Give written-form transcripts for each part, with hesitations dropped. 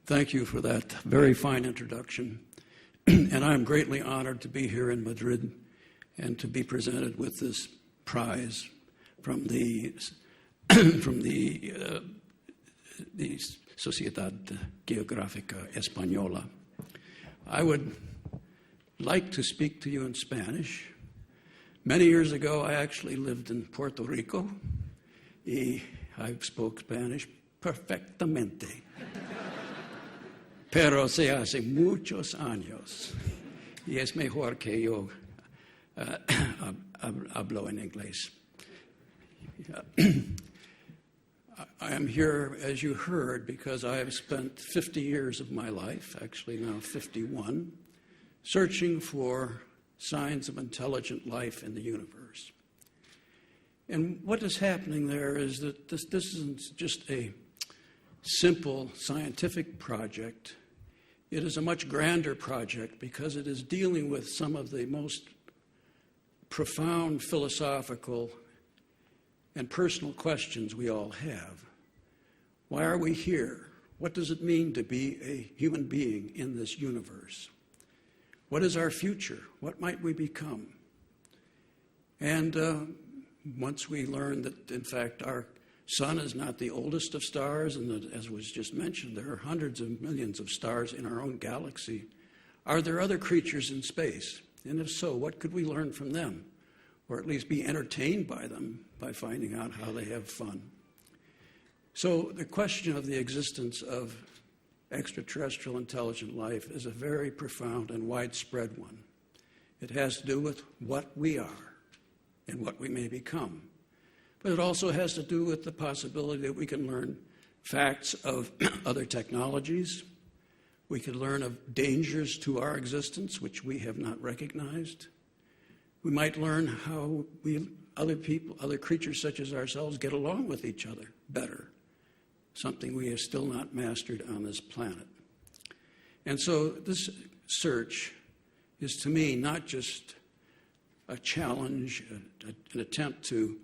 Thank you for that very fine introduction. And I'm greatly honored to be here in Madrid and to be presented with this prize from the Sociedad Geográfica Española. I would like to speak to you in Spanish. Many years ago, I actually lived in Puerto Rico, y I spoke Spanish perfectamente. Pero se hace muchos años, y es mejor que yo hablo en inglés. I am here, as you heard, because I have spent 50 years of my life, actually now 51, searching for signs of intelligent life in the universe. And what is happening there is that this isn't just a simple scientific project. It is a much grander project because it is dealing with some of the most profound philosophical and personal questions we all have. Why are we here? What does it mean to be a human being in this universe? What is our future? What might we become? And once we learn that, in fact, our sun is not the oldest of stars, and that, as was just mentioned, there are hundreds of millions of stars in our own galaxy, are there other creatures in space? And if so, what could we learn from them? Or at least be entertained by them by finding out how they have fun. So the question of the existence of extraterrestrial intelligent life is a very profound and widespread one. It has to do with what we are and what we may become. But it also has to do with the possibility that we can learn facts of other technologies. We could learn of dangers to our existence, which we have not recognized. We might learn how other creatures such as ourselves get along with each other better, something we have still not mastered on this planet. And so this search is, to me, not just a challenge, an attempt to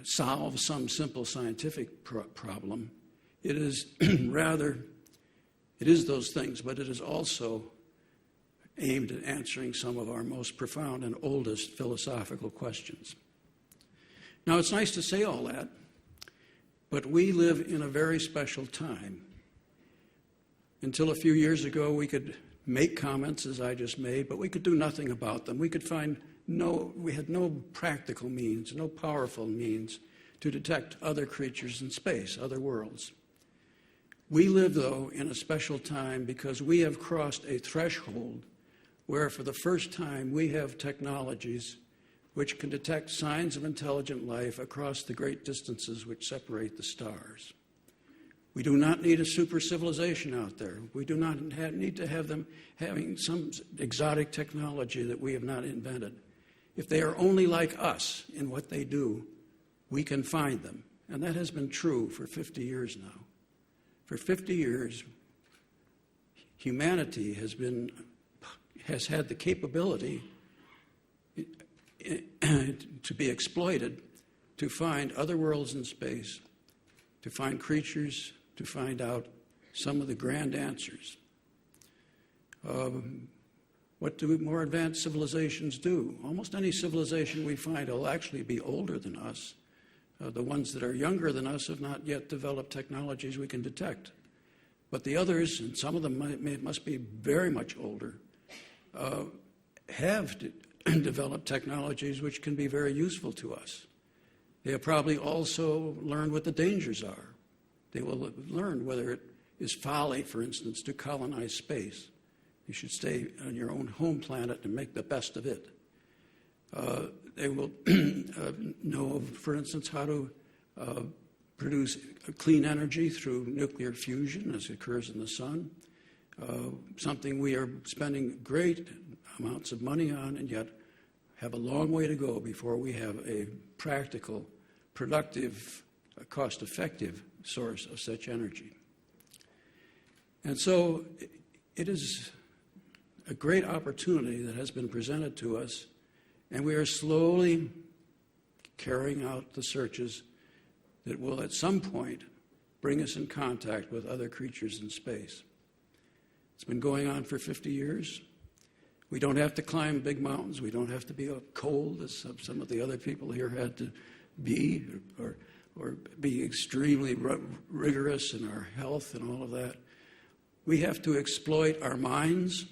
solve some simple scientific problem. It is rather, it is those things, but it is also aimed at answering some of our most profound and oldest philosophical questions. Now, it's nice to say all that, but we live in a very special time. Until a few years ago, we could make comments, as I just made, but we could do nothing about them. We had no practical means, no powerful means to detect other creatures in space, other worlds. We live, though, in a special time because we have crossed a threshold where, for the first time, we have technologies which can detect signs of intelligent life across the great distances which separate the stars. We do not need a super civilization out there. We do not need to have them having some exotic technology that we have not invented. If they are only like us in what they do, we can find them. And that has been true for 50 years now. For 50 years, humanity has had the capability to be exploited to find other worlds in space, to find creatures, to find out some of the grand answers. What do more advanced civilizations do? Almost any civilization we find will actually be older than us. The ones that are younger than us have not yet developed technologies we can detect. But the others, and some of them must be very much older, have developed technologies which can be very useful to us. They have probably also learned what the dangers are. They will have learned whether it is folly, for instance, to colonize space. You should stay on your own home planet and make the best of it. They will know, for instance, how to produce clean energy through nuclear fusion, as occurs in the sun, something we are spending great amounts of money on, and yet have a long way to go before we have a practical, productive, cost-effective source of such energy. And so it is a great opportunity that has been presented to us, and we are slowly carrying out the searches that will at some point bring us in contact with other creatures in space. It's been going on for 50 years. We don't have to climb big mountains. We don't have to be cold, as some of the other people here had to be, or be extremely rigorous in our health and all of that. We have to exploit our minds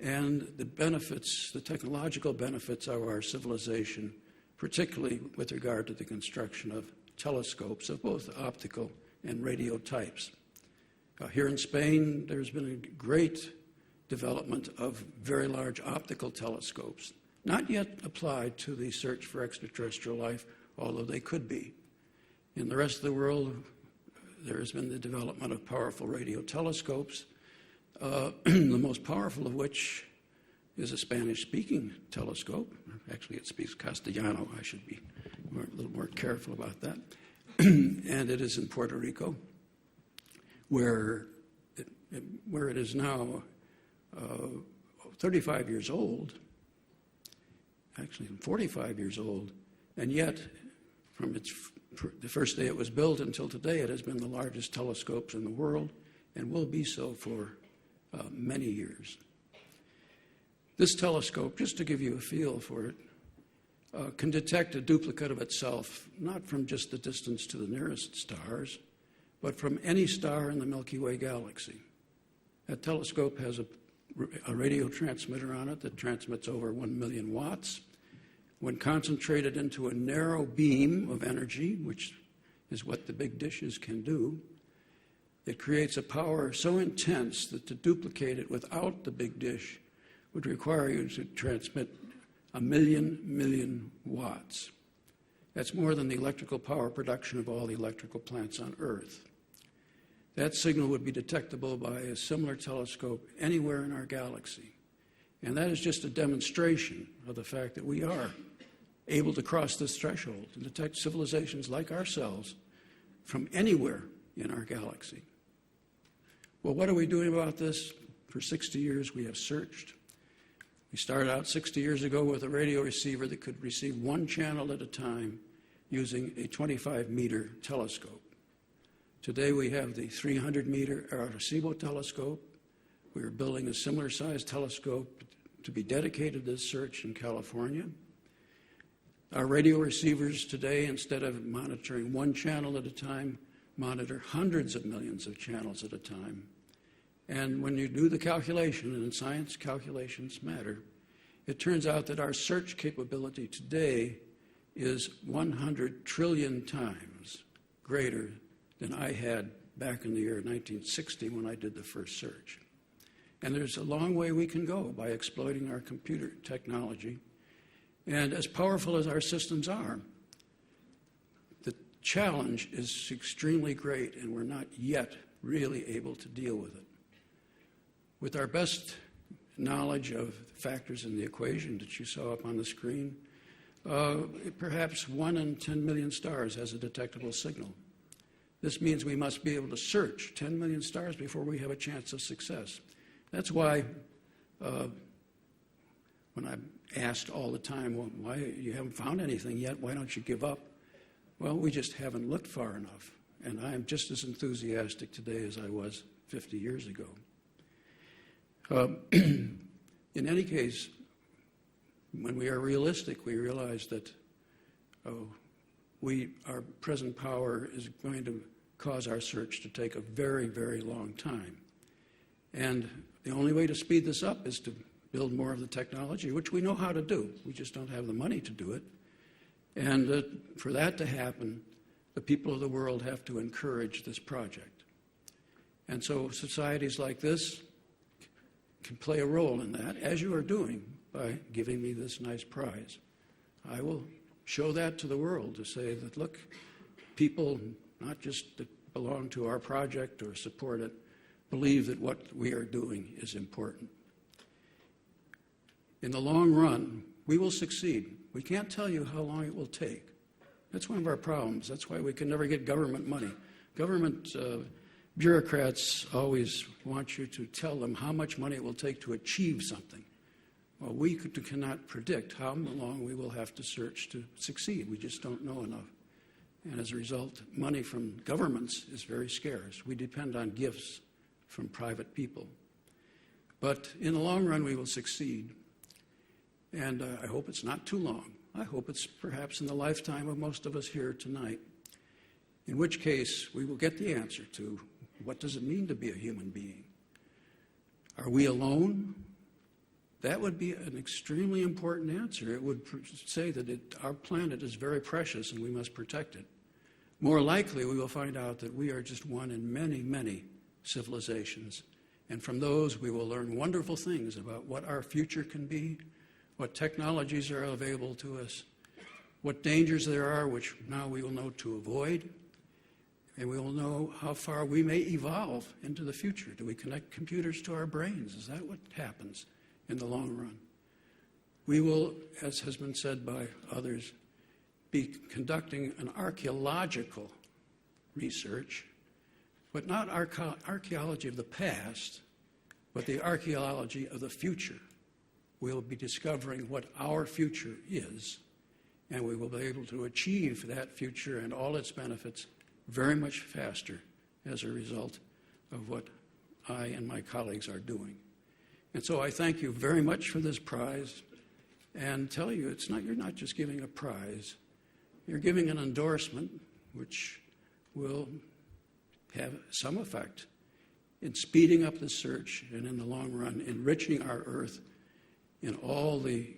and the benefits, the technological benefits of our civilization, particularly with regard to the construction of telescopes of both optical and radio types. Here in Spain, there's been a great development of very large optical telescopes, not yet applied to the search for extraterrestrial life, although they could be. In the rest of the world, there has been the development of powerful radio telescopes, the most powerful of which is a Spanish-speaking telescope. Actually, it speaks Castellano. I should be a little more careful about that. And it is in Puerto Rico, where it is now 35 years old, actually 45 years old, and yet from the first day it was built until today, it has been the largest telescope in the world and will be so for many years. This telescope, just to give you a feel for it, can detect a duplicate of itself, not from just the distance to the nearest stars, but from any star in the Milky Way galaxy. That telescope has a radio transmitter on it that transmits over 1 million watts. When concentrated into a narrow beam of energy, which is what the big dishes can do, it creates a power so intense that to duplicate it without the big dish would require you to transmit 1 million watts. That's more than the electrical power production of all the electrical plants on Earth. That signal would be detectable by a similar telescope anywhere in our galaxy. And that is just a demonstration of the fact that we are able to cross this threshold and detect civilizations like ourselves from anywhere in our galaxy. Well, what are we doing about this? For 60 years, we have searched. We started out 60 years ago with a radio receiver that could receive one channel at a time using a 25-meter telescope. Today, we have the 300-meter Arecibo telescope. We are building a similar-sized telescope to be dedicated to this search in California. Our radio receivers today, instead of monitoring one channel at a time, monitor hundreds of millions of channels at a time. And when you do the calculation, and in science calculations matter, it turns out that our search capability today is 100 trillion times greater than I had back in the year 1960 when I did the first search. And there's a long way we can go by exploiting our computer technology. And as powerful as our systems are, the challenge is extremely great, and we're not yet really able to deal with it. With our best knowledge of factors in the equation that you saw up on the screen, perhaps 1 in 10 million stars has a detectable signal. This means we must be able to search 10 million stars before we have a chance of success. That's why when I'm asked all the time, well, why you haven't found anything yet, why don't you give up? Well, we just haven't looked far enough. And I am just as enthusiastic today as I was 50 years ago. In any case, when we are realistic, we realize that our present power is going to cause our search to take a very, very long time. And the only way to speed this up is to build more of the technology, which we know how to do. We just don't have the money to do it. And for that to happen, the people of the world have to encourage this project. And so societies like this can play a role in that, as you are doing by giving me this nice prize. I will show that to the world to say that, look, people, not just that belong to our project or support it, believe that what we are doing is important. In the long run, we will succeed. We can't tell you how long it will take. That's one of our problems. That's why we can never get government money. Government bureaucrats always want you to tell them how much money it will take to achieve something. Well, we cannot predict how long we will have to search to succeed. We just don't know enough. And as a result, money from governments is very scarce. We depend on gifts from private people. But in the long run, we will succeed. And I hope it's not too long. I hope it's perhaps in the lifetime of most of us here tonight, in which case we will get the answer to what does it mean to be a human being? Are we alone? That would be an extremely important answer. It would say that our planet is very precious and we must protect it. More likely, we will find out that we are just one in many, many civilizations. And from those, we will learn wonderful things about what our future can be, what technologies are available to us, what dangers there are, which now we will know to avoid, and we will know how far we may evolve into the future. Do we connect computers to our brains? Is that what happens in the long run? We will, as has been said by others, be conducting an archaeological research, but not archaeology of the past, but the archaeology of the future. We'll be discovering what our future is, and we will be able to achieve that future and all its benefits very much faster as a result of what I and my colleagues are doing. And so I thank you very much for this prize and tell you you're not just giving a prize, you're giving an endorsement which will have some effect in speeding up the search and in the long run enriching our Earth in all the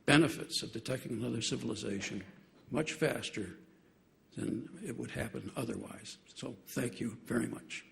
benefits of detecting another civilization much faster than it would happen otherwise. So thank you very much.